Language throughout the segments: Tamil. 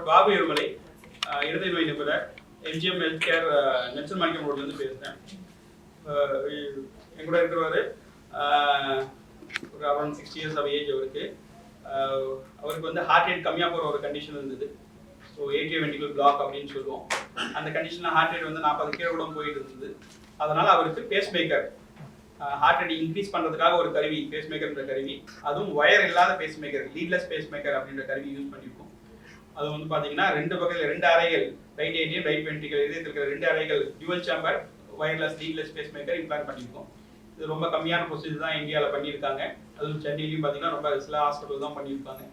டாக்டர் பாபு இருமலை, இருதய நோய் நிபுணர், எம்ஜிஎம் ஹெல்த் கேர் நெல்சன் மாணிக்கம் ரோட்லேருந்து பேசுகிறேன். என் கூட இருக்கிறவர் ஒரு அரௌண்ட் 60 years ஆஃப் ஏஜ். அவருக்கு வந்து ஹார்ட் ரேட் கம்மியாக போகிற ஒரு கண்டிஷன் இருந்தது. ஸோ ஏட்ரியல் வென்ட்ரிகல் பிளாக் அப்படின்னு சொல்லுவோம். அந்த கண்டிஷனில் ஹார்ட் ரேட் வந்து 40 கீழே கூட போயிட்டு இருந்தது. அதனால் அவருக்கு pacemaker, heart rate increase பண்ணுறதுக்காக ஒரு கருவி, பேஸ் மேக்கர்ன்ற கருவி, அதுவும் ஒயர் இல்லாத pacemaker, leadless pacemaker அப்படின்ற கருவி யூஸ் பண்ணியிருக்கோம். அது வந்து பார்த்தீங்கன்னா 2 பக்கத்தில் 2 அறைகள், ரைட் ஏட்ரியம் ரைட் வென்ட்ரிகல் இதயத்தில் இருக்கிற 2 அறைகள் dual chamber wireless leadless base maker implant பண்ணியிருக்கோம். இது ரொம்ப கம்மியான ப்ரொசீஜர் தான் இந்தியாவில் பண்ணியிருக்காங்க. அதுவும் சென்னையிலையும் பார்த்தீங்கன்னா ரொம்ப சில ஹாஸ்பிட்டல் தான் பண்ணியிருக்காங்க.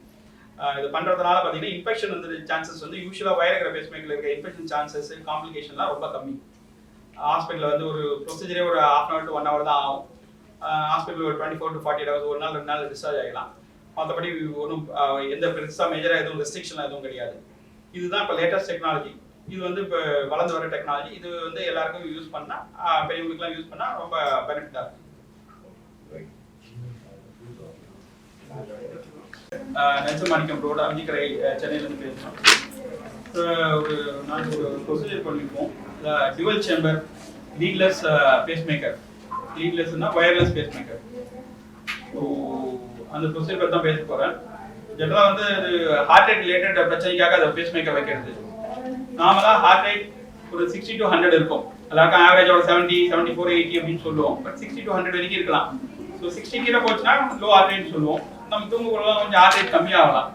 இது பண்ணுறதுனால பார்த்தீங்கன்னா இன்ஃபெக்ஷன் வந்து சான்சஸ் வந்து யூஸ்வலாக ஒயர் இருக்கிற பேஸ் மேக்கரில் இருக்க இன்ஃபெக்ஷன் சான்சஸ், காம்ப்ளிகேஷன்லாம் ரொம்ப கம்மி. ஹாஸ்பிட்டலில் வந்து ஒரு ப்ரொசீஜரே ஒரு 1/2 hour to 1 hour தான் ஆகும். ஹாஸ்பிட்டல் ஒரு 24 to 48 hours, ஒரு நாள் 2 நாள் டிஸ்சார்ஜ் ஆகிடலாம். மற்றபடி ஒன்றும் எந்த பெருசாக மேஜராக எதுவும் ரெஸ்ட்ரிக்ஷன் எதுவும் கிடையாது. இதுதான் இப்போ லேட்டஸ்ட் டெக்னாலஜி. இது வந்து இப்போ வளர்ந்து வர டெக்னாலஜி. இது வந்து எல்லாருக்கும் யூஸ் பண்ணால், பெரியவங்களுக்குலாம் யூஸ் பண்ணால் ரொம்ப பெனிஃபிட்டாக இருக்கும். நெல்சன் மாணிக்கம் ரோடு, அஞ்சிக்கரை, சென்னையிலேருந்து பேசுகிறோம். ஒரு நாங்கள் ஒரு ப்ரொசீஜர் பண்ணியிருக்கோம். Dual chamber leadless pacemaker, லீட்லெஸ்னா ஒயர்லெஸ் பேஸ் மேக்கர். ஸோ அந்த ப்ரொசீஜர் பற்றி தான் பேச போகிறேன். ஜென்ரலாக வந்து அது ஹார்ட் ரேட் ரிலேட்டட் பிரச்சனைக்காக அதை பேஸ் மேக்கர் வைக்கிறது. நார்மலாக ஹார்ட் ரேட் ஒரு 60 to 100 இருக்கும். எல்லாருக்கும் ஆவரேஜோட 70, 74, 80 அப்படின்னு சொல்லுவோம். பட் 60 to 100 வரைக்கும் இருக்கலாம். ஸோ 60 கீழே போச்சுன்னா லோ ஹார்ட் ரேட் சொல்லுவோம். நம்ம தூங்குறதுலாம் கொஞ்சம் ஹார்ட் ரேட் கம்மியாகலாம்.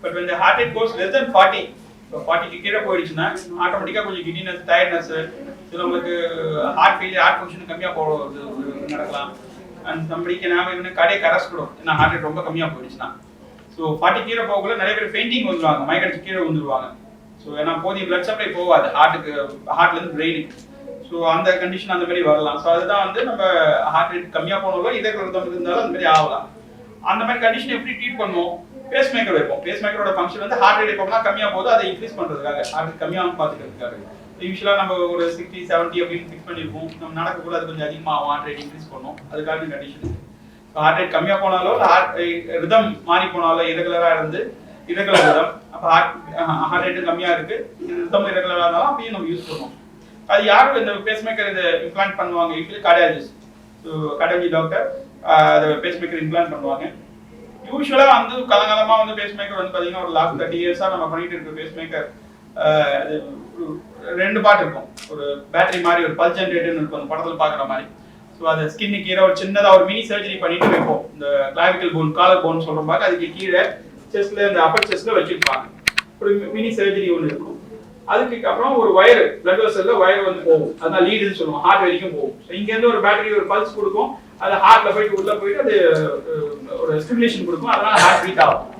பட் இந்த heart rate goes less than 40, இப்போ 40க்கு கீழே போயிடுச்சுன்னா ஆட்டோமேட்டிக்காக கொஞ்சம் கிடினஸ், டயர்ட்னஸ், சிலவங்களுக்கு ஹார்ட் ஃபெயிலியர், ஹார்ட் ஃபங்க்ஷன் கம்மியாக போகிறது நடக்கலாம். அண்ட் நம்மளுக்கு நாம இன்னும் கடையை அரஸ்டும், ஏன்னா ஹார்ட் ரேட் ரொம்ப கம்மியாக போயிடுச்சுன்னா. ஸோ 40 கீழே போகக்குள்ள நிறைய பேர் ஃபெயிண்டிங் வந்துடுவாங்க, மயக்கடிச்சு கீழே வந்துடுவாங்க. ஸோ ஏன்னா போதிய பிளட் சப்ளை போகாது ஹார்ட்லேருந்து பிரெயினுக்கு. ஸோ அந்த கண்டிஷன் அந்த மாதிரி வரலாம். ஸோ அதுதான் வந்து நம்ம ஹார்ட் ரேட் கம்மியாக போனாலும் இதய ரத்தம் இருந்தாலும் அந்த மாதிரி ஆகலாம். அந்த மாதிரி கண்டிஷன் எப்படி ட்ரீட் பண்ணுவோம்? பேஸ் மேக்கர் வைப்போம். பேஸ் மேக்கரோட ஃபங்க்ஷன் வந்து ஹார்ட் ரேட் எப்போனா கம்மியாக போகுது அதை இன்க்ரீஸ் பண்ணுறதுக்காக, ஹார்ட் ரேட் கம்மியாக பார்த்துக்கிறதுக்காக. யூஸ்வலாக நம்ம ஒரு 60, 70 அப்படின்னு ஃபிக்ஸ் பண்ணியிருப்போம். நம்ம நடக்கக்குள்ள அது கொஞ்சம் அதிகமாக ஹார்ட் ரேட் இன்க்ரீஸ் பண்ணும். அதுக்கான கண்டிஷன். ஸோ ஹார்ட் ரேட் கம்மியாக போனாலோ ரிதம் மாறி போனாலோ இரெகுலராக இருந்து இரெகுலர் ரிதம், அப்போ ஹார்ட் ரேட்டு கம்மியாக இருக்குது, ரிதம் இரெகுலராக இருந்தாலும் அப்படியே நம்ம யூஸ் பண்ணுவோம். அது யாரும் இந்த பேஸ் மேக்கர் இதை இம்ப்ளான்ட் பண்ணுவாங்க, usually cardiologist. So cardiology doctor அதை பேஸ் மேக்கர் இம்ப்ளான்ட் பண்ணுவாங்க. யூஸ்வலாக வந்து காலங்காலமாக வந்து பேஸ் மேக்கர் வந்து பார்த்தீங்கன்னா ஒரு லாஸ்ட் 30 years நம்ம பண்ணிட்டு இருக்க பேஸ் மேக்கர் அது 2 பார்ட் இருக்கும். ஒரு பேட்டரி மாதிரி, ஒரு பல்ஸ் ஜென்ரேட்டர்னு இருக்கும் அந்த படத்தில் பார்க்குற மாதிரி. ஸோ அது ஸ்கின்னு கீழே ஒரு சின்னதாக ஒரு மினி சர்ஜரி பண்ணிட்டு வைப்போம். இந்த கிளாவிக்கல் போன், காலர் போன் சொல்கிற மாதிரி அதுக்கு கீழே செஸ்ட்ல, இந்த அப்பர் செஸ்ட்ல வச்சிருப்பாங்க. ஒரு மினி சர்ஜரி ஒன்று இருக்கும். அதுக்கு அப்புறம் ஒரு வயர், பிளட் வெசல்ல வயர் வந்து போகும். அதான் லீடுன்னு சொல்லுவோம், ஹார்ட் வரைக்கும் போகும். ஸோ இங்கேருந்து ஒரு பேட்டரி ஒரு பல்ஸ் கொடுக்கும், அது ஹார்ட்ல போயிட்டு உள்ள போயிட்டு அது ஒரு ஸ்டிமுலேஷன் கொடுக்கும், அதனால ஹார்ட் பீட் ஆகும்.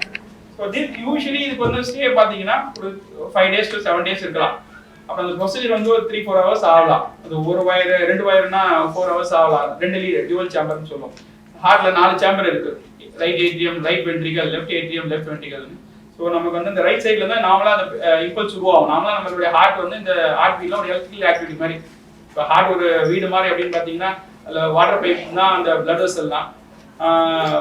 ஸோ யூஸ்வலி இதுக்கு வந்து ஸ்டே பார்த்தீங்கன்னா ஒரு 5 days to 7 days இருக்கலாம். அப்புறம் அந்த ப்ரொசீஜர் வந்து ஒரு 3-4 hours ஆகலாம். அது ஒரு வயர் 2 வயர்னா 4 hours ஆகலாம். 2 லீடு டியூவல் சேம்பர்னு சொல்லுவோம். ஹார்ட்ல 4 சேம்பர் இருக்கு, right atrium, right ventricle, left atrium, left ventricle. So நமக்கு வந்து இந்த ரைட் சைட்ல தான் நார்மலாக அந்த இம்பல்ஸ் உருவாகும். நார்மலாக நம்மளுடைய ஹார்ட் வந்து இந்த ஹார்ட் பீட்ல ஒரு எலக்ட்ரிக்கல் ஆக்டிவிட்டி மாதிரி. இப்போ ஹார்ட் ஒரு வீடு மாதிரி அப்படின்னு பார்த்தீங்கன்னா அதில் வாட்டர் பைப் தான் அந்த பிளட் வெசல் தான்,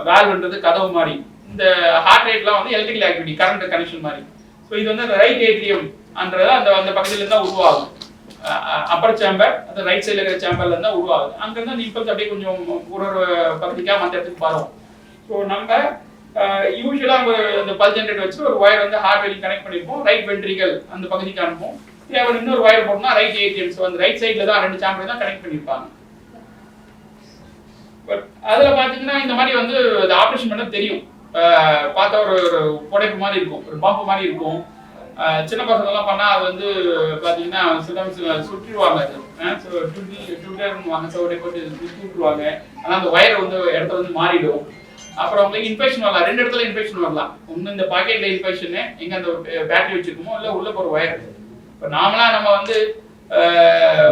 வேல்வ்ன்றது கதவு மாதிரி. இந்த ஹார்ட் ரேட்லாம் வந்து எலக்ட்ரிக்கல் ஆக்டிவிட்டி, கரண்ட் கனெக்ஷன் மாதிரி. ஸோ இது வந்து அந்த ரைட் ஏட்ரியம் அன்றது அந்த பக்கத்துல தான் உருவாகும். அப்பர் சேம்பர், அந்த ரைட் சைடில் இருக்கிற சேம்பர்ல இருந்தால் உருவாகுது. அங்கேருந்து அந்த இம்பல்ஸ் அப்படியே கொஞ்சம் ஒரு பகுதிக்காக மற்ற இடத்துக்கு பரவும். ஸோ நம்ம யூஸ்வலாக அந்த பல்ஸ் ஜென்ரேட்டர் வச்சு ஒரு ஒயர் வந்து ஹார்ட் வரைக்கும் கனெக்ட் பண்ணியிருப்போம். ரைட் வென்ட்ரிகல் அந்த பகுதிக்கு அனுப்புவோம். தேவை இன்னொரு ஒயர் போட்டோம்னா ரைட் ஏடிஎம். ஸோ அந்த ரைட் சைடில் தான் 2 சேம்பர் தான் கனெக்ட் பண்ணியிருப்பாங்க. பட் அதில் பார்த்தீங்கன்னா இந்த மாதிரி வந்து அது ஆப்ரேஷன் பண்ண தெரியும். பார்த்தா ஒரு புடைப்பு மாதிரி இருக்கும், ஒரு பம்பு மாதிரி இருக்கும். சின்ன பசங்கள்லாம் பண்ணால் அது வந்து பார்த்தீங்கன்னா சுற்றிடுவாங்க. அது ட்விட்டர்னுவாங்க. ஸோ அப்படியே போட்டு சுற்றிடுவாங்க. ஆனால் அந்த ஒயர் வந்து இடத்த வந்து மாறிடும். அப்புறம் உங்களுக்கு இன்ஃபெக்ஷன் வரலாம். 2 இடத்துல இன்ஃபெக்ஷன் வரலாம். ஒன்று இந்த பாக்கெட்ல இன்ஃபெக்ஷனு, எங்கே அந்த பேட்டரி வச்சிருக்கோமோ, இல்லை உள்ள ஒரு ஒயர். இப்போ நார்மலாக நம்ம வந்து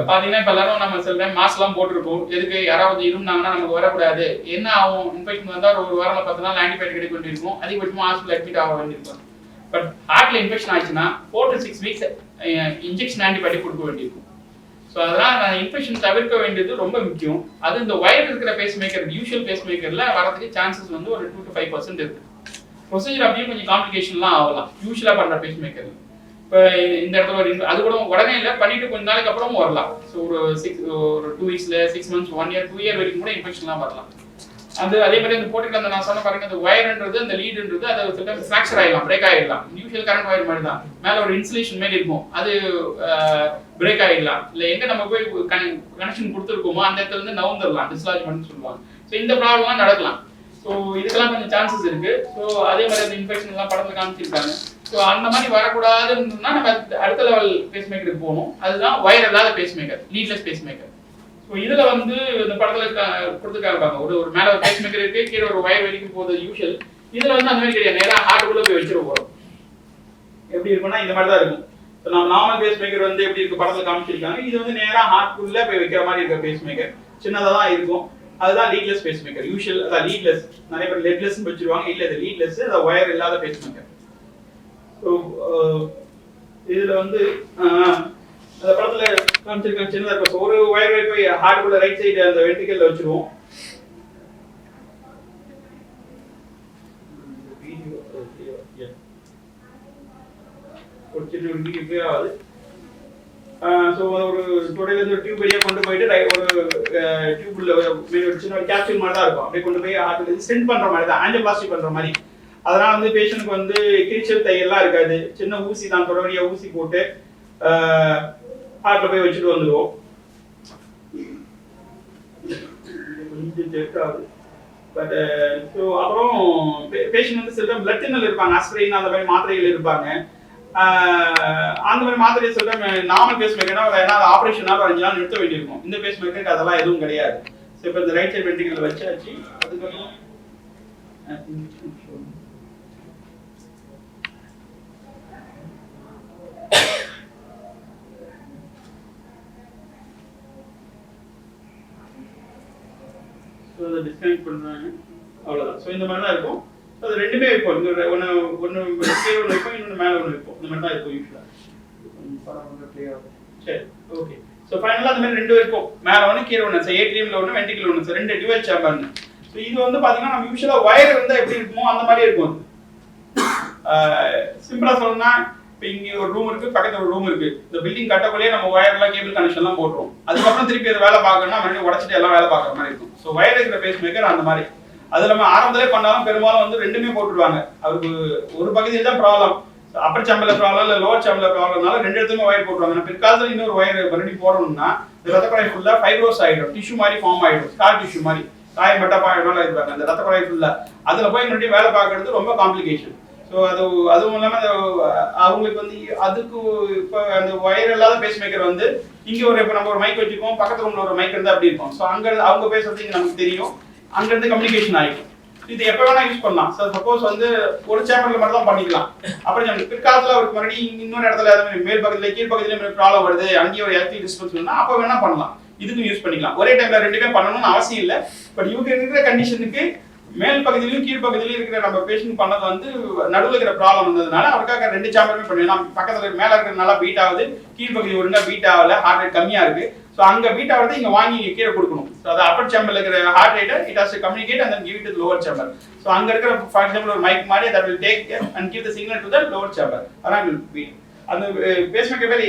பார்த்தீங்கன்னா இப்போ எல்லாரும் நம்ம சில டைம் மாஸ்க்லாம் போட்டிருப்போம். எதுக்கு? யாராவது இருந்தாங்கன்னா நமக்கு வரக்கூடாது. என்ன ஆகும்? இன்ஃபெக்ஷன் வந்தால் ஒரு வாரம் 10 நாள் ஆன்டிபயோட்டிக் எடுக்க வேண்டியிருக்கும். அதிகபட்சமாக ஹாஸ்பிட்டல் அட்மிட் ஆக வேண்டியிருக்கும். பட் ஹார்ட்ல இன்ஃபெக்ஷன் ஆச்சுன்னா 4 to 6 weeks இன்ஜெக்ஷன் ஆன்டிபயோட்டிக் கொடுக்க வேண்டியிருக்கும். ஸோ அதனால் இன்ஃபெக்ஷன் தவிர்க்க வேண்டியது ரொம்ப முக்கியம். அது இந்த ஒயர் இருக்கிற பேஸ் மேக்கர், யூஷுவல் பேஸ் மேக்கரில் வரதுக்கு சான்சஸ் வந்து ஒரு 2 to 5% இருக்குது. ப்ரொசீஜர் அப்படியே கொஞ்சம் காம்ப்ளிகேஷன்லாம் ஆகலாம் யூஷுவலாக பண்ணுற பேஸ் மேக்கரில். இப்போ இந்த இடத்துல ஒரு அது கூட உடனே இல்லை, பண்ணிட்டு கொஞ்ச நாளைக்கு அப்புறமும் வரலாம். ஸோ ஒரு 2 வீக்ஸ்ல 6 மந்த்ஸ் 1 இயர் 2 இயர் வரைக்கும் கூட இன்ஃபெக்ஷன்லாம் வரலாம். அதே மாதிரி அந்த போட்டுக்கிற அந்த நான் சொன்ன பாருங்க, அந்த ஒயர்ன்றது அந்த லீடுன்றது அது ஃப்ராக்சர் ஆகிடலாம், பிரேக் ஆகிடலாம். யூஷுவல் கரண்ட் ஒயர் மாதிரி தான், மேலே ஒரு இன்சுலேஷன் மாதிரி இருக்கும், அது பிரேக் ஆகிடலாம். இல்லை எங்கே நம்ம போய் கனெக்ஷன் கொடுத்துருக்கோமோ அந்த இடத்துல இருந்து நவுந்துடலாம், டிஸ்லாஜ்மெண்ட் சொல்லுவாங்க. ஸோ இந்த ப்ராப்ளம்லாம் நடக்கலாம். ஸோ இதுக்கெல்லாம் கொஞ்சம் சான்சஸ் இருக்கு. ஸோ அதே மாதிரி அந்த இன்ஃபெக்ஷன் எல்லாம் படத்தில் காமிச்சிருக்காங்க. ஸோ அந்த மாதிரி வரக்கூடாதுன்னா நம்ம அடுத்த லெவல் பேஸ் மேக்கருக்கு போகணும். அதுதான் ஒயர் இல்லாத pacemaker, leadless pacemaker. So இதில் வந்து இந்த படத்தில் கொடுத்துருக்காங்க, ஒரு மேலே ஒரு பேஸ் மேக்கர் இருக்கு, கீழே ஒரு ஒயர் வரைக்கும் போகுது யூஷுவல். இதில் வந்து அந்த மாதிரி கிடையாது, நேராக ஹார்ட்டுக்குள்ளே போய் வச்சிட போகிறோம். எப்படி இருக்குன்னா இந்த மாதிரி தான் இருக்கும். ஸோ நம்ம நார்மல் பேஸ் மேக்கர் வந்து எப்படி இருக்கு படத்தில் காமிச்சிருக்காங்க. இது வந்து நேராக ஹார்ட்டுக்குள்ளே போய் வைக்கிற மாதிரி இருக்கிற பேஸ் மேக்கர், சின்னதாக தான் இருக்கும். அதுதான் லீட்லெஸ் பேஸ் மேக்கர். யூஷுவல் அதான் லீட்லெஸ், நிறைய பேர் லெட்லெஸ் வச்சிருவாங்க. இல்லை அது லீட்லெஸ், அது ஒயர் இல்லாத பேஸ் மேக்கர். ஸோ இதில் வந்து அந்த படத்துல காமிச்சிருக்காங்க, சின்னதாக இருக்கும். ஸோ ஒரு ஒயர் போய் ஹார்ட்டுக்குள்ள ரைட் சைடு அந்த வென்ட்ரிக்கல்ல வச்சிருவோம். ஒரு சின்ன ஒரு வீடியோ போய் ஆகுது. ஸோ ஒரு தொடையிலேருந்து ஒரு டியூப் வழியாக கொண்டு போயிட்டு ஒரு டியூப்ல ஒரு சின்ன ஒரு கேப்சூல் மாதிரி தான் இருக்கும். அப்படியே கொண்டு போய் ஹார்ட்டுக்கு ஸ்டென்ட் பண்ற மாதிரி தான், ஆஞ்சியோபிளாஸ்டி பண்ற மாதிரி. அதனால வந்து பேஷண்ட்க்கு வந்து கிழிச்சல் தையெல்லாம் இருக்காது. சின்ன ஊசி தான், தொடை வழியாக ஊசி போட்டு ஹார்ட்ல போய் வச்சுட்டு வந்துடுவோம். கொஞ்சம் செக் ஆகுது. பட் ஸோ அப்புறம் பேஷண்ட் வந்து சில டைம் பிளட் தின்னல் இருப்பாங்க, ஆஸ்பிரின் அந்த மாதிரி மாத்திரைகள் இருப்பாங்க. அந்த மாதிரி மாத்திரை சில டைம் நார்மல் பேஸ் மேக்கர்னா ஏதாவது ஆப்ரேஷனால 5 நாள் நிறுத்த வேண்டியிருக்கும். இந்த பேஸ் மேக்கருக்கு அதெல்லாம் எதுவும் கிடையாது. ஸோ இப்போ இந்த ரைட் சைட் வென்ட்ரிக்கல் வச்சாச்சு. அதுக்கப்புறம் டிஸ்கனெக்ட் பண்றாங்க, அவ்வளவுதான். ஸோ இந்த மாதிரி தான் இருக்கும். அது ரெண்டுமே இருக்கும். இங்க ஒன்று கீழே ஒன்று இருக்கும், இன்னொன்று மேலே ஒன்று இருக்கும். இந்த மாதிரி தான் இருக்கும் யூஸ்வலாக. சரி, ஓகே. ஸோ ஃபைனலாக அந்த மாதிரி 2 இருக்கும், மேலே ஒன்று கீழே ஒன்று, ஏட்ரியமில் ஒன்று வென்ட்ரிக்கல் ஒன்று. So 2 dual சேம்பர்னு. ஸோ இது வந்து பார்த்தீங்கன்னா நம்ம யூஸ்வலாக ஒயர் வந்து எப்படி இருக்குமோ அந்த மாதிரி இருக்கும். சிம்பிளாக சொல்லணும்னா இப்போ இங்கே ஒரு ரூம் இருக்கு, பக்கத்தில் ஒரு ரூம் இருக்கு. இந்த பில்டிங் கட்டக்குள்ளேயே நம்ம ஒயர்லாம் கேபிள் கனெக்ஷன்லாம் போட்டுருவோம். அதுக்கப்புறம் திருப்பி அதை வேலை பார்க்கணும்னா மறுபடியும் உடச்சிட்டு எல்லாம் வேலை பார்க்குற மாதிரி இருக்கும். ஸோ ஒயர் இருக்கிற பேஸ் மேக்கர் அந்த மாதிரி. அது நம்ம ஆரம்பத்திலே பண்ணாலும் பெரும்பாலும் வந்து 2மே போட்டுருவாங்க. அவருக்கு ஒரு பகுதியில் தான் ப்ராப்ளம், அப்பர் சேம்பர்ல ப்ராப்ளம் இல்லை லோவர் சேம்பர்ல ப்ராப்ளம்னால 2 இடத்துலையுமே ஒயர் போட்டுருவாங்க. பிற்காலத்தில் இன்னொரு ஒயர் மறுபடியும் போடணும்னா இந்த ரத்த குழாய் ஃபுல்லாக ஃபைப்ரோஸ் ஆகிடும், டிஷ்யூ மாதிரி ஃபார்ம் ஆகிடும், ஸ்கார் டிஷ்யூ மாதிரி காயம் பட்டா பாயிடலாம் இருப்பாங்க அந்த ரத்த குழாய் ஃபுல்லாக. அதில் போய் மறுபடியும் வேலை பார்க்கறது ரொம்ப காம்ப்ளிகேஷன். ஸோ அதுவும் இல்லாமல் அவங்களுக்கு வந்து அதுக்கு இப்போ அந்த ஒயர் இல்லாத பேஸ் மேக்கர் வந்து இங்கே இப்போ நம்ம ஒரு மைக் வச்சுக்கோம், பக்கத்து ரூமில் ஒரு மைக் இருந்தால் அப்படி இருக்கும். ஸோ அங்கே அவங்க பேசுறது இங்கே நமக்கு தெரியும், அங்கேருந்து கம்யூனிகேஷன் ஆகிடும். இது எப்போ வேணா யூஸ் பண்ணலாம். ஸோ சப்போஸ் வந்து ஒரு சேம்பர்ல மட்டும் தான் பண்ணிக்கலாம். அப்புறம் பிற்காலத்தில் அவருக்கு மறுபடியும் இன்னொரு இடத்துல மேல் பக்கத்தில் கீழ் பக்கத்துலேயும் ப்ராப்ளம் வருது, அங்கேயும் ஒரு எலக்ட்ரிக் டிஸ்பென்ஸ் அப்போ வேணா பண்ணலாம். இதுக்கும் யூஸ் பண்ணிக்கலாம். ஒரே டைம்ல 2மே பண்ணணும்னு அவசியம் இல்லை. பட் இவங்க இருக்கிற கண்டிஷனுக்கு மேல் பகுதியிலையும் கீழ் பகுதியிலையும் இருக்கிற நம்ம பேஷண்ட் பண்ணது வந்து நடுவில் இருக்கிற ப்ராப்ளம் வந்ததுனால அவருக்காக 2 சேம்பருமே பண்ணுவோம். பக்கத்தில் மேலே இருக்கிறதுனால பீட் ஆகுது, கீழ் பகுதி ஒழுங்கா பீட் ஆகல, ஹார்ட் ரேட் கம்மியாக இருக்கு. ஸோ அங்கே பீட் ஆகிறது இங்கே வாங்கி கீழே கொடுக்கணும். ஸோ அது அப்பர் சேம்பர்ல இருக்கிற ஹார்ட் ரேட்டை it has to communicate and give it to lower chamber. So அங்கே இருக்கிற ஃபார் எக்ஸாம்பிள் ஒரு மைக் மாதிரி that will take and give the signal to the lower chamber. அதான் will beat. அந்த பேஸ்மேக்கர் பேர்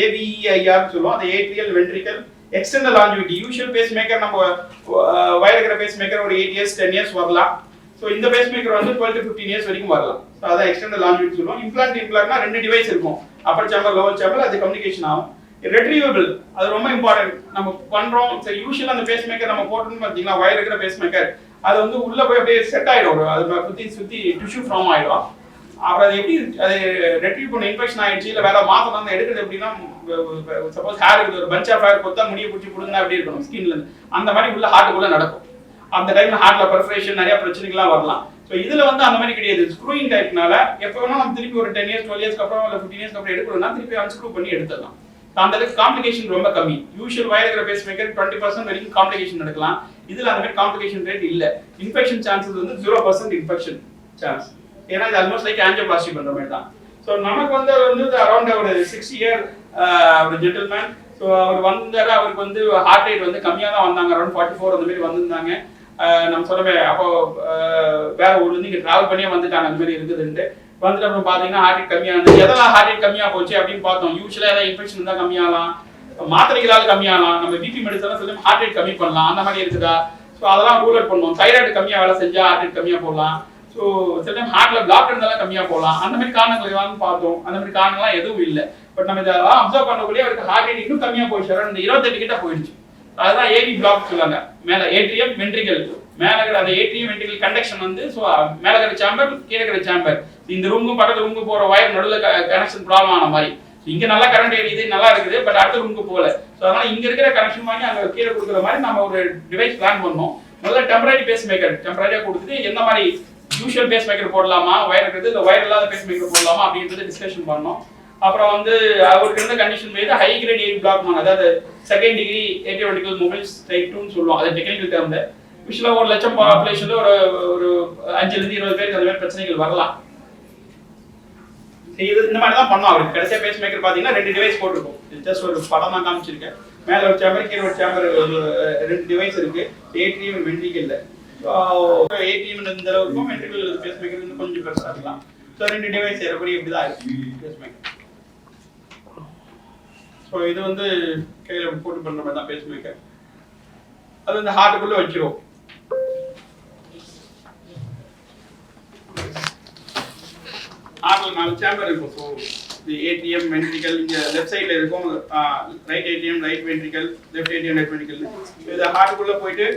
AVEIR சொல்லுவோம். அந்த atrial ventricle external longevity. Usual base maker நம்ம வயர் இருக்கிற பேஸ் மேக்கர் ஒரு 8 years 10 years வரலாம். ஸோ இந்த பேஸ் மேக்கர் வந்து 12 to 15 years வரைக்கும் வரலாம். ஸோ அதான் எக்ஸ்டர்னல் லாஞ்சிவிட்டி சொல்லுவோம். இம்ப்ளான்ட்னா 2 டிவைஸ் இருக்கும், அப்பர் சேம்பர் லோவர் சேம்பர், அது கம்யூனிகேஷன் ஆகும். ரெட்ரீவபிள், அது ரொம்ப இம்பார்ட்டன்ட். நம்ம பண்றோம் சரி, யூஷுவலா அந்த பேஸ் மேக்கர் நம்ம போட்டோம்னு பார்த்தீங்கன்னா வயர் இருக்கிற பேஸ் மேக்கர் அது வந்து உள்ள போய் அப்படியே செட் ஆயிடும், அது சுத்தி டிஷ்யூ ஃபார்ம் ஆயிடும். அப்புறம் அது எப்படி அது ரெட்ரீவ் பண்ண இன்ஃபெக்ஷன் ஆயிடுச்சு இல்லை வேற மாத்தலாம் எடுக்கிறது எப்படின்னா, சப்போஸ் ஹேர் இருக்குது, ஒரு பஞ்ச் ஆஃப் ஹேர் கொத்தா முடிய பிடிச்சி பிடுங்கினா எப்படி இருக்கணும் ஸ்கின்ல இருந்து, அந்த மாதிரி உள்ள ஹார்ட்டுக்குள்ள நடக்கும். அந்த டைம்ல ஹார்ட்ல பெர்ஃபரேஷன் நிறைய பிரச்சனைகள்லாம் வரலாம். ஸோ இதுல வந்து அந்த மாதிரி கிடையாது. ஸ்க்ரூயிங் டைப்னால எப்போ வேணா நம்ம திருப்பி ஒரு 10 years 12 years அப்புறம் இல்லை 15 years அப்புறம் எடுக்கணும்னா திருப்பி அன்ஸ்க்ரூ பண்ணி எடுத்துடலாம். அந்த அளவுக்கு காம்ப்ளிகேஷன் ரொம்ப கம்மி. யூஷுவல் வயர் இருக்கிற பேஸ் மேக்கர் 20% வரைக்கும் காம்ப்ளிகேஷன் நடக்கலாம். இதுல அந்த மாதிரி காம்ப்ளிகேஷன் ரேட் இல்ல. இன்ஃபெக்ஷன் சான்சஸ் வந்து 0% இன்ஃபெக்ஷன் சான்ஸ். ஏன்னா இது ஆல்மோஸ்ட் லைக் ஆஞ்சியோபிளாஸ்டி பண்ற மாதிரி தான். ஸோ நமக்கு வந்து அரௌண்ட் ஒரு 6 year ஒரு ஜென்டில்மேன். ஸோ அவர் வந்தாரு, அவருக்கு வந்து ஹார்ட் ரேட் வந்து கம்மியாக தான் வந்தாங்க, அரௌண்ட் 44 அந்த மாதிரி வந்திருந்தாங்க. நம்ம சொல்லவே அப்போ வேற ஊர்லேருந்து இங்கே ட்ராவல் பண்ணியே வந்துட்டாங்க, அந்த மாதிரி இருக்குதுன்ட்டு. வந்துட்டு அப்புறம் பார்த்தீங்கன்னா ஹார்ட் ரேட் கம்மியானது. எதெல்லாம் ஹார்ட் ரேட் கம்மியாக போச்சு அப்படின்னு பார்த்தோம். யூஸ்வலாக ஏதாவது இன்ஃபெக்ஷன் இருந்தால் கம்மியாகலாம், மாத்திரைகளால் கம்மியாகலாம், நம்ம பிபி மெடிசன் சொல்லி ஹார்ட் ரேட் கம்மி பண்ணலாம், அந்த மாதிரி இருக்குதா. ஸோ அதெல்லாம் ரூல் அவுட் பண்ணுவோம். தைராய்டு கம்மியாக வேலை செஞ்சால் ஹார்ட் ரேட் கம்மியாக போடலாம். ஸோ சில டைம் ஹார்ட்ல பிளாக் இருந்தாலும் கம்மியாக போகலாம். அந்த மாதிரி காரணங்கள் எல்லாம் பார்த்தோம். அந்த மாதிரி காரணங்கள்லாம் எதுவும் இல்லை. பட் நம்ம இதெல்லாம் அப்சர்வ் பண்ணக்கூடிய அவருக்கு ஹார்ட் ரேட் இன்னும் கம்மியாக போயிடுச்சு. இந்த 28 கிட்ட போயிடுச்சு. அதுதான் ஏவி பிளாக் சொல்லுவாங்க. மேலே ஏட்ரியம் வென்ட்ரிகல், மேலே இருக்கிற அந்த ஏட்ரியம் வென்ட்ரிகல் கண்டக்ஷன் வந்து ஸோ மேலே இருக்கிற சேம்பர் கீழே இருக்கிற சேம்பர், இந்த ரூமுக்கும் பக்கத்து ரூமுக்கு போகிற வயர் நடுவில் கனெக்ஷன் ப்ராப்ளம் ஆன மாதிரி. இங்க நல்லா கரண்ட் ஏறியுது, நல்லா இருக்குது, பட் அடுத்த ரூமுக்கு போகல. ஸோ அதனால இங்க இருக்கிற கனெக்ஷன் வாங்கி அங்கே கீழே கொடுக்குற மாதிரி நம்ம ஒரு டிவைஸ் பிளான் பண்ணோம். முதல்ல டெம்பரரி பேஸ் மேக்கர் டெம்பரரியா கொடுத்துட்டு எந்த மாதிரி யூஷுவல் பேஸ் மேக்கர் போடலாமா, வயர் இருக்குது இல்லை வயர் இல்லாத பேஸ் மேக்கர் போடலாமா அப்படின்றது டிஸ்கஷன் பண்ணோம். அப்புறம் வந்து அவருக்கு இருந்த கண்டிஷன் போயிட்டு ஹை கிரேட் ஏவி பிளாக் பண்ணோம். அதாவது செகண்ட் டிகிரி ஏடியோமெடிக்கல் மொபைல்ஸ் டைப் 2ன்னு சொல்லுவோம். அது டெக்னிக்கல் டேர்ம்ல யூஷுவலாக 1 லட்சம் பாப்புலேஷன்ல ஒரு 5 to 20 பேருக்கு அந்த மாதிரி பிரச்சனைகள் வரலாம். இது இந்த மாதிரி தான் பண்ணோம். அவருக்கு கடைசியாக பேஸ் மேக்கர் பார்த்தீங்கன்னா 2 டிவைஸ் போட்டிருக்கோம். ஜஸ்ட் ஒரு படம் தான் காமிச்சிருக்கேன். மேலே ஒரு சேம்பர் கீழே ஒரு சேம்பர், 2 டிவைஸ் இருக்கு. ஏட்ரியம் வென்ட்ரிகல்ல. ஸோ ஏடிஎம் இந்த அளவு இருக்கும், வென்ட்ரிகல் பேஸ் மேக்கர் இன்னும் கொஞ்சம் பெருசாக இருக்கலாம். ஸோ 2 டிவைஸ் எப்படி இப்படி தான் இருக்கு பேஸ் மேக்கர். ஸோ இது வந்து கையில் போட்டு பண்ணுற மாதிரி தான் பேஸ் மேக்கர். அது வந்து ஹார்ட்டுக்குள்ளே வச்சிரும். ஹார்ட்ல 4 சேம்பர் இருக்கும். ஸோ இது ஏடிஎம் வென்ட்ரிகல் இங்கே லெஃப்ட் சைடில் இருக்கும். Right ATM right ventricle, left ATM right ventricle. இது ஹார்ட்டுக்குள்ளே போயிட்டு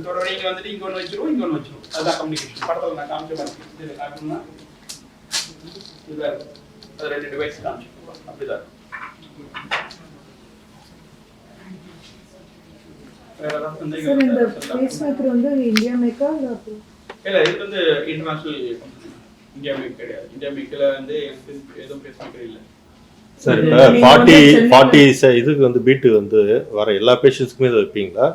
தொடர்ந்து இங்கே வந்துட்டு இங்கே ஒன்று வச்சிரும், இங்கே ஒன்று வச்சிரும். அதுதான் கம்யூனிகேஷன். படத்தில் நான் காமிச்ச மாதிரி இதில் காட்டணும்னா இதுதான் இருக்கும். அது 2 டிவைஸ் காமிச்சிருக்கோம். அப்படிதான் இருக்கும். சார் இந்த பேஸ் மேக்கர் வந்து இந்தியா மேக்கா இல்ல இது வந்து இன்டர்நேஷனல் இந்தியா மேக் கிடையாது. இந்தியா மேக்ல வந்து எதுவும் பேஸ் மேக்கர் இல்ல சார். இப்போ 40 இதுக்கு வந்து பீட் வந்து வர எல்லா பேஷண்ட்ஸ்க்குமே இதை வைப்பீங்களா,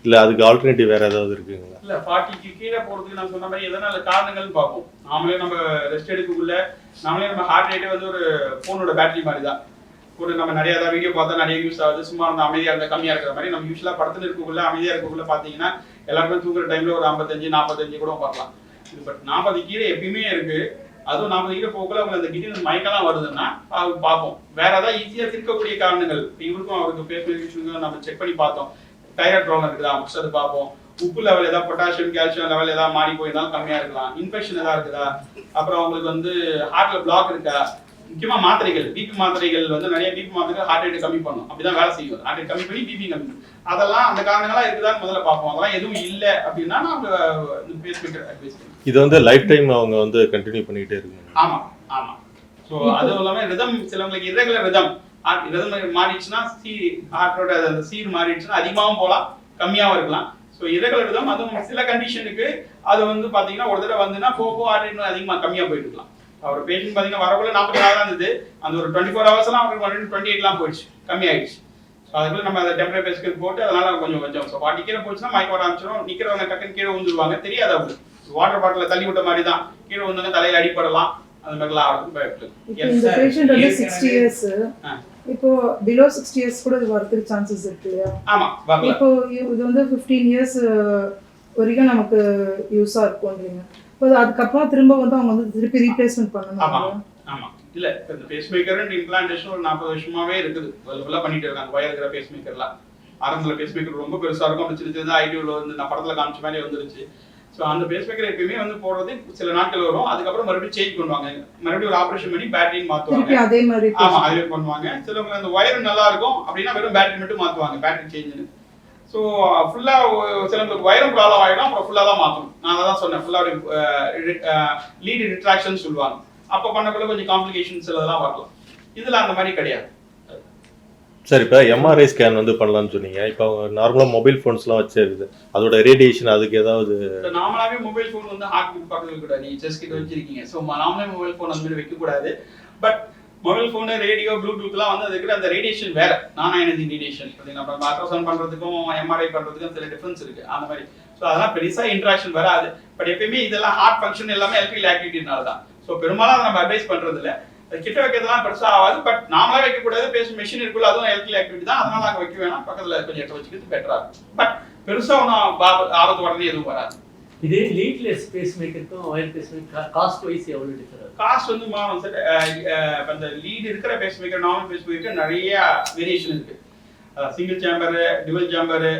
இல்ல அதுக்கு ஆல்டர்னேட்டிவ் வேற ஏதாவது இருக்குங்களா? இல்ல 40க்கு கீழே போறதுக்கு நான் சொன்ன மாதிரி எதனால காரணங்கள்னு பார்ப்போம். நாமளே நம்ம ரெஸ்ட் எடுக்கக்குள்ள நாமளே நம்ம ஹார்ட் ரேட்டே வந்து ஒரு போனோட பேட்டரி மாதிரி தான். ஒரு நம்ம நிறைய ஏதாவது வீடியோ பார்த்தா நிறைய யூஸ் ஆகுது, சும்மா இருந்த அமைதியாக இருந்த கம்மியாக இருக்கிற மாதிரி. நம்ம யூஸ்வலாக படத்தில் இருக்கக்குள்ள அமைதியாக இருக்கக்குள்ள பார்த்தீங்கன்னா எல்லாருமே தூங்குற டைமில் ஒரு 55 45 கூட பார்க்கலாம். இது பட் 40 கீழே எப்பயுமே இருக்கு. அதுவும் 40 கீழே போகக்குள்ள அவங்க அந்த கிட்ட மயக்கெல்லாம் வருதுன்னா பார்ப்போம். வேற ஏதாவது ஈஸியாக இருக்கக்கூடிய காரணங்கள் இவருக்கும் அவருக்கு பேஸ் நம்ம செக் பண்ணி பார்த்தோம். தைராய்டு ப்ராப்ளம் இருக்குதா அது பார்ப்போம். உப்பு லெவல் ஏதாவது பொட்டாசியம் கால்சியம் லெவல் ஏதாவது மாறி போயிருந்தாலும் கம்மியாக இருக்கலாம். இன்ஃபெக்ஷன் ஏதாவது இருக்குதா, அப்புறம் அவங்களுக்கு வந்து ஹார்ட்ல பிளாக் இருக்கா. முக்கியமா மாத்திரைகள், பிபி மாத்திரைகள் வந்து நிறைய பிபி மாத்திரைகள் ஹார்ட் ரேட் கம்மி பண்ணும். அப்படிதான் வேலை செய்யும். ஹார்ட் ரேட் கம்மி பண்ணி பிபி கம்மி பண்ணும். அதெல்லாம் அந்த காரணங்களா இருக்குதான்னு முதல்ல பார்ப்போம். அதெல்லாம் எதுவும் இல்லை அப்படின்னா நம்ம பேஸ் மேக்கர் அட்வைஸ் பண்ணுவோம். இது வந்து லைஃப் டைம் அவங்க வந்து கண்டினியூ பண்ணிக்கிட்டே இருக்கணும். ஆமா ஆமா. ஸோ அதுவும் இல்லாமல் ரிதம் சிலவங்களுக்கு இரகுலர் ரிதம் மாறிடுச்சுன்னா ஹார்ட்டோட அந்த சீர் மாறிடுச்சுன்னா அதிகமாகவும் போகலாம், கம்மியாகவும் இருக்கலாம். ஸோ இரகுலர் ரிதம் அதுவும் சில கண்டிஷனுக்கு அது வந்து பார்த்தீங்கன்னா ஒரு தடவை வந்துன்னா போகோ ஹார்ட் ரேட் அதிகமாக கம்மியாக போயிட்டு இருக்கலாம். அவர் பேஷண்ட் பார்த்தீங்கன்னா வரக்குள்ள 40 தான் இருந்தது. அந்த ஒரு 24 ஹவர்ஸ்லாம் அவருக்கு 28 போயிடுச்சு, கம்மியாயிடுச்சு. ஸோ அதுக்குள்ள நம்ம அதை டெம்பரரி பேஸ்க்கு போட்டு அதனால கொஞ்சம் ஸோ 40 கீழே போச்சுன்னா மயக்க வர ஆரம்பிச்சிடும். நிற்கிறவங்க டக்குன்னு கீழே விழுந்துருவாங்க, தெரியாது அவங்களுக்கு. வாட்டர் பாட்டில் தள்ளி விட்ட மாதிரி தான், கீழே விழுந்தாங்க தலையில அடிப்படலாம், அந்த மாதிரிலாம் ஆகும். இந்த பேஷண்ட் வந்து 60 இயர்ஸ், இப்போ பிலோ 60 இயர்ஸ் கூட வரதுக்கு சான்சஸ் இருக்கு இல்லையா? ஆமா. இப்போ இது வந்து 15 இயர்ஸ் வரைக்கும் நமக்கு யூஸா இருக்கும்ன்றீங்க. அதுக்கப்புறம் திரும்ப வந்து அவங்க வந்து திருப்பி ரீப்ளேஸ்மெண்ட் பண்ணணும். ஆமா. இல்ல இந்த பேஸ் மேக்கர் அண்ட் இம்ப்ளான்டேஷன் ஒரு 40 வருஷமாவே இருக்குது. வெல்வெல்லாம் பண்ணிட்டு இருக்காங்க. வயர் இருக்கிற பேஸ் மேக்கர்லாம் ஆரம்பத்துல பேஸ் மேக்கர் ரொம்ப பெருசா இருக்கும். அப்படி சின்ன சின்னதா ஐடியூல வந்து நான் படத்துல காமிச்ச மாதிரி வந்துருச்சு. ஸோ அந்த பேஸ் மேக்கர் எப்பயுமே வந்து போடுறது சில நாட்கள் வரும். அதுக்கப்புறம் மறுபடியும் சேஞ்ச் பண்ணுவாங்க. மறுபடியும் ஒரு ஆபரேஷன் பண்ணி பேட்டரின்னு மாத்துவாங்க. அதே மாதிரி ஆமா அதே பண்ணுவாங்க. சிலவங்க அந்த வயர் நல்லா இருக்கும் அப்படின்னா வெறும் பேட்டரி மட்டும் மாத்துவாங்க, பேட்டரி சேஞ்சுன்னு. ஸோ ஃபுல்லா சிலவங்களுக்கு வயரும் ப்ராப்ளம் ஆகிடும், அப்புறம் ஃபுல்லா தான் மாற்றணும். நான் தான் சொன்னேன், ஃபுல்லா லீட் ரிட்ராக்ஷன் சொல்லுவாங்க. அப்போ பண்ணக்குள்ள கொஞ்சம் காம்ப்ளிகேஷன்ஸ் இதெல்லாம் வரலாம். இதுல அந்த மாதிரி கிடையாது. சார் இப்போ எம்ஆர்ஐ ஸ்கேன் வந்து பண்ணலாம்னு சொன்னீங்க. இப்போ நார்மலாக மொபைல் ஃபோன்ஸ்லாம் வச்சிருக்குது, அதோட ரேடியேஷன் அதுக்கு ஏதாவது? நார்மலாகவே மொபைல் ஃபோன் வந்து ஹார்ட் பீட் பக்கத்தில் கூடாது. நீங்கள் செஸ் கிட்ட வச்சிருக்கீங்க. ஸோ நார்மலாக மொபைல் ஃபோன் அந்த மாதிரி வைக்கக்கூடாது. பட் மொபைல் ஃபோனு ரேடியோ ப்ளூடூத்லாம் வந்து அதுக்கு அந்த ரேடியேஷன் வேற, நான் அயனைசிங் ரேடியேஷன். நம்ம அல்ட்ராசவுண்ட் பண்ணுறதுக்கும் எம்ஆர்ஐ பண்ணுறதுக்கும் சில டிஃபரன்ஸ் இருக்கு அந்த மாதிரி. ஸோ அதெல்லாம் பெருசாக இன்ட்ராக்ஷன் வராது. பட் எப்பயுமே இதெல்லாம் ஹார்ட் ஃபங்க்ஷன் எல்லாமே எலக்ட்ரிக்கல் ஆக்டிவிட்டினால தான். ஸோ பெரும்பாலும் அதை நம்ம அட்வைஸ் பண்ணுறது இல்லை. கிட்ட வைக்கிறதுலாம் பெருசாக ஆகாது. பட் நாமளாக வைக்கக்கூடாது. பேசும் மெஷின் இருக்குல்ல, அதுவும் எலக்ட்ரிக்கல் ஆக்டிவிட்டி தான். அதனால அங்கே வைக்க வேணாம், பக்கத்தில் கொஞ்சம் எடுத்து வச்சுக்கிறது பெட்டராக இருக்கும். பட் பெருசாக ஒன்றும் ஆபத்து உடனே எதுவும் வராது. இது லீட்லெஸ் பேஸ் மேக்கருக்கும் wire pacemaker cost wise எவ்வளோ டிஃபர்? காஸ்ட் வந்து மாறும் சார். இப்போ இந்த லீட் இருக்கிற pacemaker normal pacemaker நிறைய வேரியேஷன் இருக்கு. Single chamber, dual chamber,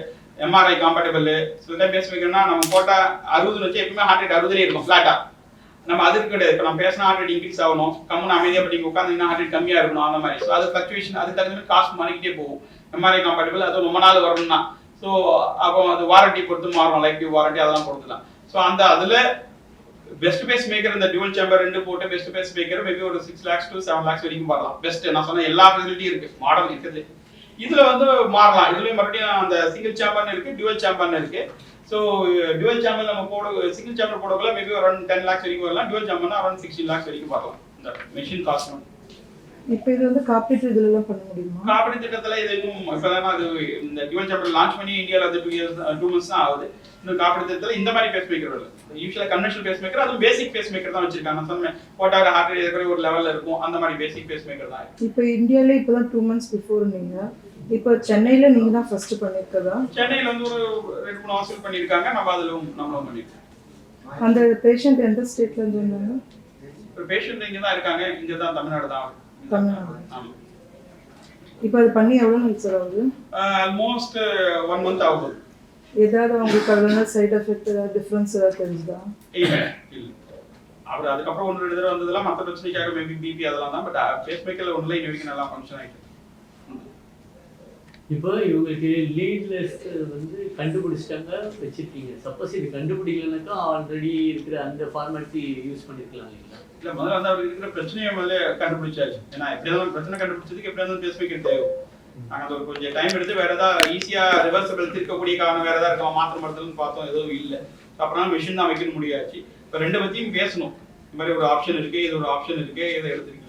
MRI compatible. சில டைம் பேஸ் மேக்கர்னா நம்ம போட்டால் 60 வச்சு எப்பவுமே ஹார்ட் ரேட் 60 இருக்கும் ஃப்ளாட்டா. நம்ம அதுக்கு கிடையாது. இப்போ நம்ம பேசினா ஹார்ட் ரேட் இன்க்ரீஸ் ஆகணும், கம்முன்னு அமைதியாக பட்டி உட்காந்துங்கன்னா ஹார்ட் ரேட் கம்மியாக இருக்கணும். அந்த மாதிரி ஸோ அது ஃப்ளக்சுவேஷன் அதுக்கு தகுந்த மாதிரி காஸ்ட் மாறிக்கிட்டே போகும். எம்ஆர்ஐ காம்பேட்டபிள் அது ரொம்ப நாள் வரணும்னா ஸோ அப்போ அது வாரண்டி பொறுத்து மாறும், லைஃப் டியூ வாரண்டி அதெல்லாம் பொறுத்துலாம். ஸோ அந்த அதில் பெஸ்ட் பேஸ் மேக்கர் இந்த டியூவல் சேம்பர் 2 போட்டு பெஸ்ட் பேஸ் மேக்கர் மேபி ஒரு 6 lakhs to 7 lakhs வரைக்கும் வரலாம். பெஸ்ட் நான் சொன்ன எல்லா ஃபெசிலிட்டியும் இருக்கு, மாடல் இருக்குது. இதுல வந்து மாறலாம். இதுலயும் மறுபடியும் அந்த சிங்கிள் சேம்பர்னு இருக்கு, டியூவல் சேம்பர்னு இருக்கு. ஸோ டியூவல் சேம்பர் நம்ம போட சிங்கிள் சேம்பர் போடக்குள்ள மேபி அரௌண்ட் 10 lakhs வரைக்கும் வரலாம். டியூவல் சேம்பர்னா அரௌண்ட் 16 lakhs வரைக்கும் வரலாம். இந்த மெஷின் காஸ்ட் மட்டும். இப்போ இது வந்து காப்பீட்டு இதுலலாம் பண்ண முடியுமா? காப்பீடு திட்டத்துல இது இன்னும் இப்பதான் அது இந்த டியூவல் சேம்பர் லான்ச் பண்ணி இந்தியாவில் அது 2 months தான் ஆகுது. இன்னும் காப்பீடு திட்டத்துல இந்த மாதிரி பேஸ் மேக்கர் வரல. யூசுவலா கன்வென்ஷனல் பேஸ் மேக்கர் அதுவும் பேசிக் பேஸ் மேக்கர் தான் வச்சிருக்காங்க. சொன்ன போட்டால ஹார்ட் ரேட் இருக்கிற ஒரு லெவல்ல இருக்கும். அந்த மாதிரி பேசிக் பேஸ் மேக்கர் தான். இப்போ இந்தியாவிலே இப்போதான் 2 months பிஃபோர் நீங்க இப்போ சென்னையில நீங்க தான் ஃபர்ஸ்ட் பண்ணிருக்கதா? சென்னையில வந்து ஒரு 2-3 ஹாஸ்பிட்டல் பண்ணிருக்காங்க. நம்ம அதுல நம்மளும் பண்ணிருக்கோம். அந்த பேஷண்ட் எந்த ஸ்டேட்ல இருந்து வந்தாங்க? ஒரு பேஷண்ட் இங்க தான் இருக்காங்க. இங்க தான் தமிழ்நாடு தான். தமிழ்நாடு. ஆமா. இப்போ அது பண்ணி எவ்வளவு நாள் சார் ஆகுது? ஆல்மோஸ்ட் 1 month ஆகுது. ஏதாவது உங்களுக்கு அதனால சைடு எஃபெக்ட் ஏதாவது டிஃபரன்ஸ் ஏதாவது தெரிஞ்சுதா? இல்ல அவர் அதுக்கப்புறம் 1-2 தடவை வந்ததெல்லாம் மற்ற பிரச்சனைக்காக மேபி பிபி அதெல்லாம் தான். பட் பேஸ் மேக்கர்ல ஒன்றுல இன்ன வரைக்கும் நல்லா ஃபங்க்ஷன் ஆயிட்டு. இப்போ இவங்களுக்கு லீட்லெஸ் வந்து கண்டுபிடிச்சிட்டாங்க வச்சிருக்கீங்க. சப்போஸ் இது கண்டுபிடிக்கலனாக்கா ஆல்ரெடி இருக்கிற அந்த ஃபார்மாலிட்டி யூஸ் பண்ணிருக்கலாம் இல்லைங்களா? இல்ல முதல்ல வந்து அவர் இருக்கிற பிரச்சனையை முதல்ல கண்டுபிடிச்சாச்சு. ஏன்னா எப்படியாவது பிரச்சனை கண்டுபிடிச்சதுக்கு எப்படியாவது பேஸ் மேக்கர் தேவை. நாங்கள் அது ஒரு கொஞ்சம் டைம் எடுத்து வேற ஏதாவது ஈஸியா ரிவர்சபிள் இருக்கக்கூடிய காரணம் வேற ஏதாவது இருக்கா மாற்றம் படுத்தலன்னு பார்த்தோம், எதுவும் இல்லை. அப்புறம் மிஷின் தான் வைக்க முடியாச்சு. இப்போ 2 பத்தியும் பேசணும். இந்த மாதிரி ஒரு ஆப்ஷன் இருக்கு, இது ஒரு ஆப்ஷன் இருக்கு, இதை எடுத்துருக்கீங்க.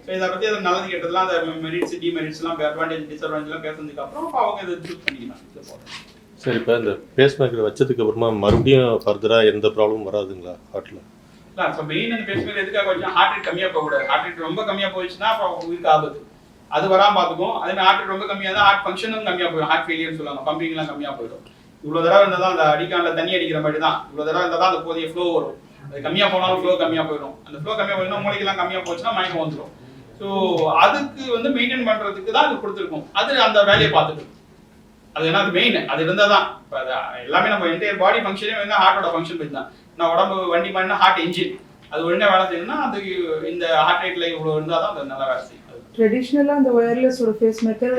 ஸோ இதை பத்தி அதை நல்லது கெட்டதெல்லாம் அந்த மெரிட்ஸ் டிமெரிட்ஸ்லாம் அட்வான்டேஜ் டிஸ்அட்வான்டேஜ்லாம் பேசுனதுக்கு அப்புறம் அவங்க இதை சூஸ் பண்ணிக்கலாம். சரி, இப்போ இந்த பேஸ் மேக்கர் வச்சதுக்கு அப்புறமா மறுபடியும் ஃபர்தராக எந்த ப்ராப்ளமும் வராதுங்களா ஹார்ட்டில்? இல்லை ஸோ மெயின் அந்த பேஸ் மேக்கர் எதுக்காக வச்சா ஹார்ட் ரேட் கம்மியாக போகக்கூடாது. ஹார்ட் ரேட் ரொம்ப கம்மியாக போயிடுச்சுன்னா அப்புறம் உயிருக்கு ஆபத்து. அது வராமல் பார்த்துக்கும். அதே மாதிரி ஹார்ட் ரேட் ரொம்ப கம்மியாக தான் ஹார்ட் ஃபங்க்ஷனும் கம்மியாக போயிடும். ஹார்ட் ஃபெயிலியர்னு சொல்லுவாங்க, பம்பிங்லாம் கம்மியாக போயிடும். இவ்வளோ தடவை இருந்தால் தான் அந்த அடிக்கானில் தண்ணி அடிக்கிற மாதிரி தான். இவ்வளோ தடவை இருந்தால் தான் அந்த போதிய ஃப்ளோ வரும். அது கம்மியாக போனாலும் ஃப்ளோ கம்மியாக போயிடும். அந்த ஃப்ளோ கம்மியாக போயிடும் மூளைக்கெல்லாம் கம்மியாக போச்சுன்னா மயக்கம் வந்துடும். ஸோ அதுக்கு வந்து மெயின்டைன் பண்ணுறதுக்கு தான் அது கொடுத்துருக்கும். அது அந்த வேலையை பார்த்துட்டு அது என்ன அது மெயின் அது இருந்தால் தான். இப்போ அது எல்லாமே நம்ம என்டையர் பாடி ஃபங்க்ஷனே வந்து ஹார்ட்டோட ஃபங்க்ஷன் பற்றி தான். நான் உடம்பு வண்டி மாதிரினா ஹார்ட் என்ஜின் அது ஒழுங்காக வேலை செய்யணும்னா அது இந்த ஹார்ட் ரேட்ல இவ்வளோ இருந்தால் தான் அது நல்லா வேலை செய்யும். ட்ரெடிஷ்னலாக அந்த ஒயர்லெஸோட ஃபேஸ் மேக்கர்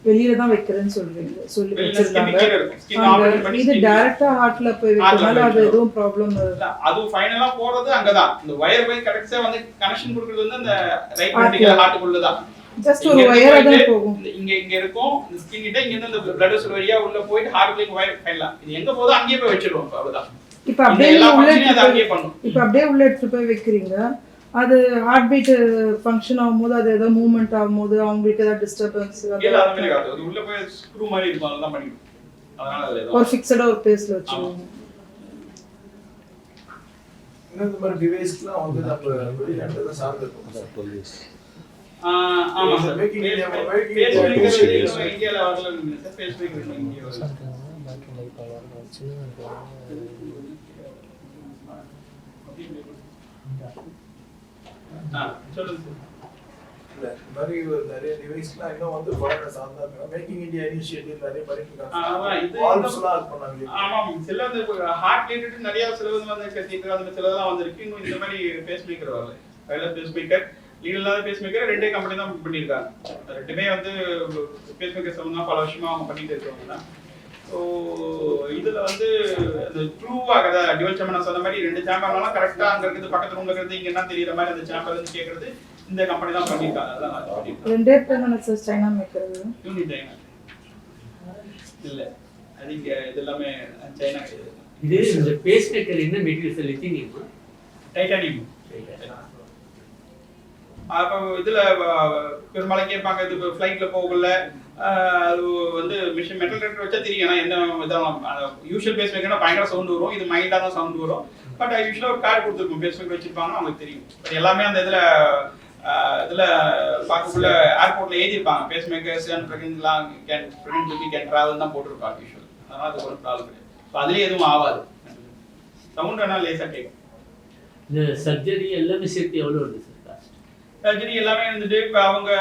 வெளியில தான் வைக்கிறேன்னு சொல்லி வச்சிருக்காங்க. இது டைரக்டா ஹார்ட்ல போய் வைக்கிறதுனால அது எதுவும் ப்ராப்ளம் இல்ல. அது ஃபைனலா போறது அங்கதான். இந்த வயர் போய் கரெக்ட்டா வந்து கனெக்ஷன் கொடுக்கிறது வந்து அந்த ரைட் வென்ட்ரிகுலர் ஹார்ட்டுக்குள்ள தான். ஜஸ்ட் ஒரு வயரா தான் போகும். இங்க இருக்கும் இந்த ஸ்கின் கிட்ட இங்க இருந்து அந்த blood vessel வழியா உள்ள போய் ஹார்ட்ல வயர் ஃபைனலா இது எங்க போதோ அங்கேயே போய் வச்சிருவோம். அவ்வளவுதான். இப்போ அப்படியே உள்ள எடுத்து போய் வைக்கிறீங்க. அது ஹார்ட் பீட் ஃபங்க்ஷன் ஆகும்போது அது ஏதோ மூவ்மெண்ட் ஆகும்போது அவங்களுக்கு ஏதாவது டிஸ்டர்பன்ஸ் இல்ல அந்த மாதிரி காது அது உள்ள போய் ஸ்க்ரூ மாதிரி இருக்கும் அதெல்லாம் பண்ணிடும். அதனால அது ஏதோ ஒரு ஃபிக்ஸடா ஒரு பிளேஸ்ல வச்சிருவாங்க. இந்த மாதிரி டிவைஸ்லாம் வந்து நம்ம வெளிநாட்டுல சார்ந்திருக்கும். ஆமா சார். மேக்கிங் இந்தியால வரல சார். ஃபேஸ் மேக்கர் இந்தியா வரல. சொல்லுங்க சார். இல்ல மாதிரி நிறைய டிவைஸ்லாம் இன்னும் வந்து ஃபாரினர் சார்ந்தா மேக்கிங் இந்தியா இனிஷியேட்டிவ் நிறைய பண்ணிருக்காங்க. இது ஆல்சோலாம் பண்ணாங்க. ஆமா சில அந்த ஹார்ட் ரிலேட்டட் நிறைய சிலது வந்து கத்திட்டு அந்த சிலதெல்லாம் வந்திருக்கு. இன்னும் இந்த மாதிரி பேஸ் மேக்கர் வரல. வயர்லெஸ் பேஸ் மேக்கர் லீகலான பேஸ் மேக்கர் 2 கம்பெனி தான் பண்ணிருக்காங்க. ரெண்டுமே வந்து பேஸ் மேக்கர் சம்பந்தமா பல வருஷமா அவங்க பண்ணிட்டு இருக்காங்க தான். ஸோ இதுல வந்து அந்த ட்ரூவாக டியூவல் சேம்பர் நான் சொன்ன மாதிரி 2 சேம்பர்னாலும் கரெக்டா அங்க இருக்குது பக்கத்து ரூம்ல இருக்குது இங்க என்ன தெரியுற மாதிரி அந்த சேம்பர் வந்து கேக்குறது இந்த கம்பெனி தான் பண்ணிருக்காங்க. அதான் நான் சொல்லிட்டேன். ரெண்டே பேர் sir China maker unit China இல்ல அது இங்க இதெல்லாமே சைனா. இது இந்த பேஸ் மேக்கர் என்ன மெட்டீரியல் லித்தினியம் டைட்டானியம். அப்போ இதுல பெரும்பாலும் கேட்பாங்க இது ஃப்ளைட்ல போகல அது வந்து மிஷின் மெட்டல் டிடெக்டர் வச்சா தெரியும். ஏன்னா என்ன விதம் யூஷுவல் பேஸ் மேக்கர்னா பயங்கர சவுண்ட் வரும். இது மைல்டா தான் சவுண்ட் வரும். பட் யூஷுவலா ஒரு கார்டு கொடுத்துருக்கும் பேஸ் மேக்கர் வச்சிருப்பாங்கன்னா அவங்களுக்கு தெரியும். பட் எல்லாமே அந்த இதுல பார்க்கக்குள்ள ஏர்போர்ட்ல எழுதிருப்பாங்க பேஸ் மேக்கர்ஸ் அண்ட் பிரெக்னன்ட்லாம் கேன் டிராவல் தான் போட்டிருப்பாங்க யூஷுவல். அதனால அது ஒரு ப்ராப்ளம் கிடையாது. ஸோ அதுலேயே எதுவும் ஆகாது. சவுண்ட் வேணா லேசாக கேட்கும். இந்த சர்ஜரி எல்லாமே சேர்த்து எவ்வளோ வருது சார் காஸ்ட்? சர்ஜரி எல்லாமே வந்துட்டு இப்போ அவங்க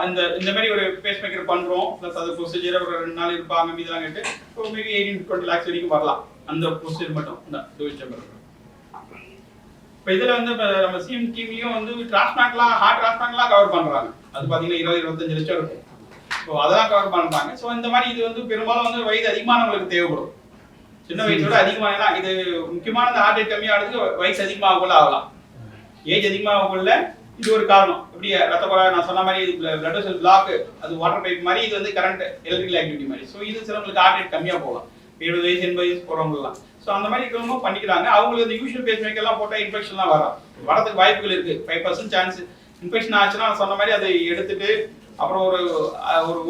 இந்த மாதிரி ஒரு பேஸ் மேக்கர் பண்ணுறோம் ப்ளஸ் அது ப்ரொசீஜர் ஒரு 2 நாள் இருப்பாங்க மீதெல்லாம் கேட்டு ஸோ மேபி 18 to 20 lakhs வரைக்கும் வரலாம் அந்த ப்ரொசீஜர் மட்டும் இந்த டூவல் சேம்பர். இப்போ இதில் வந்து இப்போ நம்ம சிஎம் ஸ்கீம்லேயும் வந்து டிரான்ஸ்பிளான்ட்லாம் ஹார்ட் டிரான்ஸ்பிளான்ட்லாம் கவர் பண்ணுறாங்க. அது பார்த்தீங்கன்னா 20-25 லட்சம் இருக்கும். ஸோ அதெல்லாம் கவர் பண்ணுறாங்க. ஸோ இந்த மாதிரி இது வந்து பெரும்பாலும் வந்து வயது அதிகமானவங்களுக்கு தேவைப்படும். சின்ன வயசோட அதிகமான இது முக்கியமான இந்த ஹார்ட் ரேட் கம்மியாகிறதுக்கு வயசு அதிகமாகக்குள்ள ஆகலாம். ஏஜ் அதிகமாகக்குள்ள இது ஒரு காரணம். இப்படி ரத்த குழாய் நான் சொன்ன மாதிரி பிளட் வெசல் பிளாக், அது வாட்டர் பைப் மாதிரி, இது வந்து கரண்ட் எலக்ட்ரிக்கல் ஆக்டிவிட்டி மாதிரி. ஸோ இது சிலவங்களுக்கு ஹார்ட் ரேட் கம்மியாக போகலாம். 70 வயசு 80 வயசு போகிறவங்கலாம். ஸோ அந்த மாதிரி இருக்கிறவங்க பண்ணிக்கிறாங்க. அவங்களுக்கு இந்த யூஷுவல் பேஸ் மேக்கர்லாம் போட்டால் இன்ஃபெக்ஷன்லாம் வரதுக்கு வாய்ப்புகள் இருக்கு. 5% சான்ஸ் இன்ஃபெக்ஷன் ஆச்சுன்னா சொன்ன மாதிரி அதை எடுத்துட்டு அப்புறம்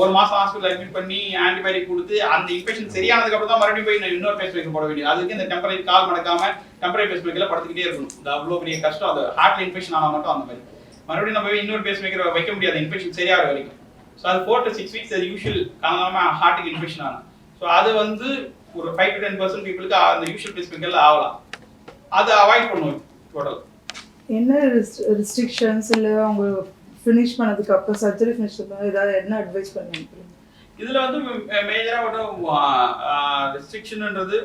ஒரு மாசம் ஹாஸ்பிட்டல் அட்மிட் பண்ணி ஆன்டிபயோட்டிக் கொடுத்து அந்த இன்ஃபெக்ஷன் சரியானதுக்கு அப்புறம் தான் மறுபடியும் போய் இன்னொரு பேஸ் மேக்கர் போட வேண்டியது. அதுக்கு இந்த டெம்பரரி கால் மடக்காம டெம்பரரி பேஸ் மேக்கர்ல படுத்துக்கிட்டே இருக்கணும். அது அவ்வளோ பெரிய கஷ்டம். அது ஹார்ட்ல இன்ஃபெக்ஷன் ஆனால் மட்டும் அந்த மாதிரி மறுபடியும் நம்ம போய் இன்னொரு பேஸ் மேக்கர் வைக்க முடியாது இன்ஃபெக்ஷன் சரியாகிற வரைக்கும். ஸோ அது 4 to 6 weeks அது யூஷுவல் காரணமாக ஹார்ட்டுக்கு இன்ஃபெக்ஷன் ஆகும். ஸோ அது வந்து ஒரு 5 to 10% பீப்புளுக்கு அந்த யூஷுவல் பேஸ் மேக்கர்ல ஆகலாம். அதை அவாய்ட் பண்ணுவோம் டோட்டல். என்ன ரெஸ்ட்ரிக்ஷன்ஸ் இல்லை அவங்க ஃபினிஷ் பண்ணதுக்கு அப்புறம் சர்ஜரி ஃபினிஷ் பண்ண ஏதாவது என்ன அட்வைஸ் பண்ணுவீங்க? இதில் வந்து மேஜராக ஒரு ரெஸ்ட்ரிக்ஷன்ன்றது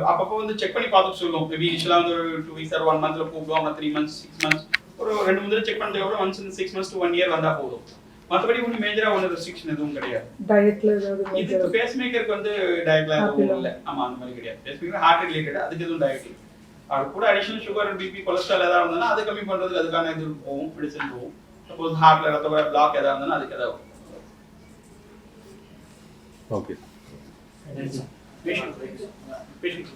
அப்பப்போ வந்து செக் பண்ணி பார்த்துட்டு சொல்லுவோம். மேபி இனிஷியலாக வந்து ஒரு 2 weeks or 1 month கூப்பிடுவோம். 3 months 6 months ஒரு 2 தடவை செக் பண்ணதுக்கு அப்புறம் ஒன்ஸ் 6 months to 1 year வந்தால் போதும். மற்றபடி ஒன்றும் மேஜராக ஒன்றும் ரெஸ்ட்ரிக்ஷன் எதுவும் கிடையாது. டயட்ல ஏதாவது இதுக்கு பேஸ் மேக்கருக்கு வந்து டயட்ல எதுவும் இல்லை. ஆமாம் அந்த மாதிரி கிடையாது. பேஸ் மேக்கர் ஹார்ட் ரிலேட்டட், அதுக்கு எதுவும் டயட். அது கூட அடிஷனல் சுகர் பிபி கொலஸ்ட்ரால் ஏதாவது இருந்ததுன்னா அது கம்மி பண்ணுறதுக்கு அதுக்கான இது போகும், மெடிசன் போகும். சப்போஸ் ஹார்ட்ல ரத்த பிளாக் ஏதாவது இருந்ததுன்னா அதுக்கு ஏதாவது ஓகே. பேஷண்ட்